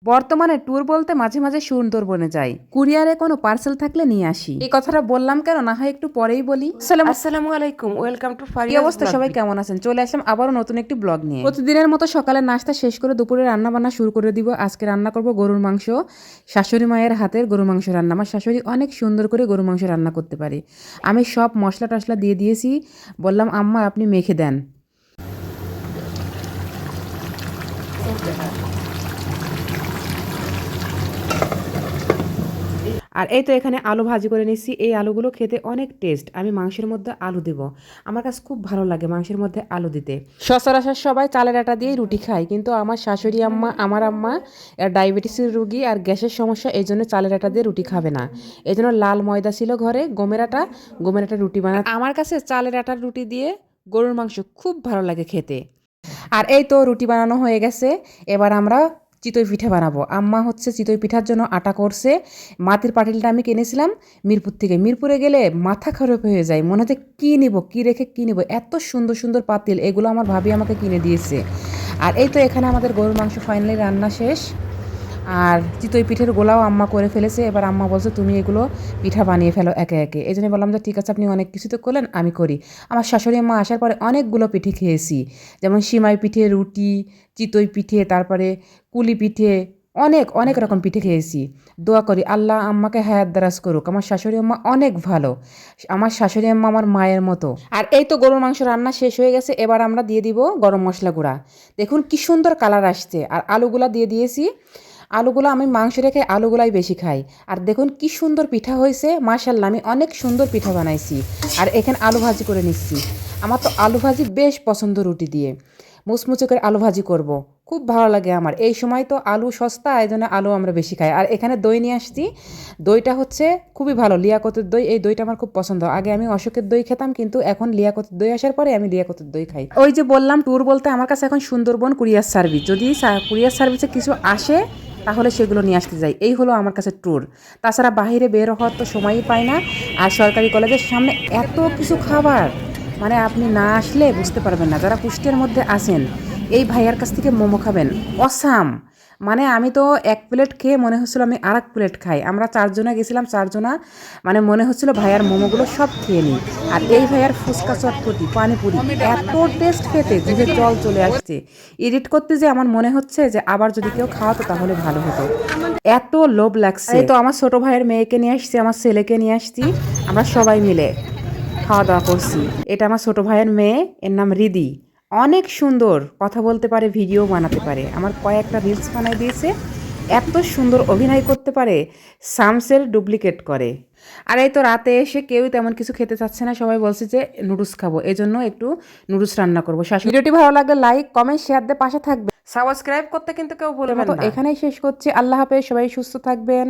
বর্তমানে ট্যুর বলতে মাঝে মাঝে সুন্দরবনে যাই, কুরিয়ারে কোনো পার্সেল থাকলে নিয়ে আসি। এই কথাটা বললাম কেন, না হয় একটু পরেই বলি। আসসালামু আলাইকুম, ওয়েলকাম টু কি ফারিয়াস অবস্থা, ব্লগ। সবাই কেমন আছেন? চলে আসলাম আবারও নতুন একটি ব্লগ নিয়ে। প্রতিদিনের মতো সকালে নাস্তা শেষ করে দুপুরে রান্না বান্না শুরু করে দিব। আজকে রান্না করব গরুর মাংস। শাশুড়ি মায়ের হাতের গরুর মাংস রান্না। আমার শাশুড়ি অনেক সুন্দর করে গরুর মাংস রান্না করতে পারে। আমি সব মশলা টশলা দিয়ে দিয়েছি, বললাম আম্মা আপনি মেখে দেন। আর এই তো এখানে আলু ভাজি করে নিচ্ছি। এই আলুগুলো খেতে অনেক টেস্ট। আমি মাংসের মধ্যে আলু দেব, আমার কাছে খুব ভালো লাগে মাংসের মধ্যে আলু দিতে। সচরাচর সবাই চালের আটা দিয়েই রুটি খায়, কিন্তু আমার শাশুড়ি আম্মা, আমার আম্মা ডায়াবেটিসের রুগী আর গ্যাসের সমস্যা, এই জন্য চালের আটা দিয়ে রুটি খাবে না। এই জন্য লাল ময়দা ছিল ঘরে, গমের আটা রুটি বানা। আমার কাছে চালের আটার রুটি দিয়ে গরুর মাংস খুব ভালো লাগে খেতে। আর এই তো রুটি বানানো হয়ে গেছে, এবার আমরা চিতই পিঠা বানাবো। আম্মা হচ্ছে চিতই পিঠার জন্য আটা করছে। মাটির পাতিলটা আমি কিনেছিলাম মিরপুর থেকে। মিরপুরে গেলে মাথা খারাপ হয়ে যায়, মনে হচ্ছে কী নিব, কী রেখে কী নিব, এত সুন্দর সুন্দর পাতিল, এগুলো আমার ভাবি আমাকে কিনে দিয়েছে। আর এই তো এখানে আমাদের গরুর মাংস ফাইনালি রান্না শেষ। আর চিতই পিঠের গোলাও আম্মা করে ফেলেছে। এবার আম্মা বলছে তুমি এগুলো পিঠা বানিয়ে ফেলো একে একে। এই জন্য বললাম যে ঠিক আছে, আপনি অনেক কিছু তো করলেন, আমি করি। আমার শাশুড়ি আম্মা আসার পরে অনেকগুলো পিঠে খেয়েছি, যেমন সিমাই পিঠে, রুটি, চিতই পিঠে, তারপরে কুলি পিঠে, অনেক অনেক রকম পিঠে খেয়েছি। দোয়া করি আল্লাহ আম্মাকে হায়াত দারাজ করুক। আমার শাশুড়ি আম্মা অনেক ভালো, আমার শাশুড়ি আম্মা আমার মায়ের মতো। আর এই তো গরুর মাংস রান্না শেষ হয়ে গেছে, এবার আমরা দিয়ে দিব গরম মশলা গুঁড়া। দেখুন কি সুন্দর কালার আসছে। আর আলুগুলা দিয়ে দিয়েছি। আলুগুলো আমি মাংস রেখে আলুগুলাই বেশি খাই। আর দেখুন কি সুন্দর পিঠা হয়েছে, মাশাল্লাহ আমি অনেক সুন্দর পিঠা বানাইছি। আর এখানে আলু ভাজি করে নিচ্ছি। আমার তো আলু ভাজি বেশ পছন্দ, রুটি দিয়ে মুচমুচে করে আলু ভাজি করব, খুব ভালো লাগে আমার। এই সময় তো আলু সস্তা, এই জন্য আলু আমরা বেশি খাই। আর এখানে দই নিয়ে আসছি। দইটা হচ্ছে খুবই ভালো, লিয়াকতের দই। এই দইটা আমার খুব পছন্দ। আগে আমি অশোকের দই খেতাম, কিন্তু এখন লিয়াকতের দই আসার পরে আমি লিয়াকতের দই খাই। ওই যে বললাম ট্যুর বলতে আমার কাছে এখন সুন্দরবন কুরিয়ার সার্ভিস, যদি কুরিয়ার সার্ভিসে কিছু আসে তাহলে সেগুলো নিয়ে আসতে যাই। এই হলো আমার কাছে ট্যুর। তাছাড়া বাইরে বের হওয়ার তো সময়ই পাই না। আর সরকারি কলেজের সামনে এত কিছু খাবার, মানে আপনি না আসলে বুঝতে পারবেন না। যারা কুষ্টিয়ার মধ্যে আছেন, এই ভাইয়ার কাছ থেকে মোমো খাবেন, অসাম। মানে আমি তো এক প্লেট খেয়ে মনে হচ্ছিল আমি আর এক প্লেট খাই। আমরা চারজনা গেছিলাম, চারজনা, মানে মনে হচ্ছিল ভাইয়ার মোমোগুলো সব খেয়ে নিই। আর এই ভাইয়ার ফুচকা, চটপটি, পানিপুরি, এত টেস্ট খেতে জিভে জল চলে আসছে। এডিট করতে যে আমার মনে হচ্ছে যে আবার যদি কেউ খাওয়াতো তাহলে ভালো হতো, এত লোভ লাগছে। এই তো আমার ছোট ভাইয়ের মেয়েকে নিয়ে আসছি, আমার ছেলেকে নিয়ে আসছি, আমরা সবাই মিলে খাওয়া দাওয়া করছি। এটা আমার ছোট ভাইয়ের মেয়ে, এর নাম রিদি। অনেক সুন্দর কথা বলতে পারে, ভিডিও বানাতে পারে, আমার কয়েকটা রিলস বানাই দিয়েছে। এত সুন্দর অভিনয় করতে পারে, শামসের ডুপ্লিকেট করে। আর এই তো রাতে এসে কেউই তেমন কিছু খেতে চাচ্ছে না, সবাই বলছে যে নুডলস খাবো, এই জন্য একটু নুডলস রান্না করবো। ভিডিওটি ভালো লাগলে লাইক, কমেন্ট, শেয়ার দিয়ে পাশে থাকবে, সাবস্ক্রাইব করতে কিন্তু কেউ ভুলবেন না। এখানেই শেষ করছি, আল্লাহ হাফেজ, সবাই সুস্থ থাকবেন।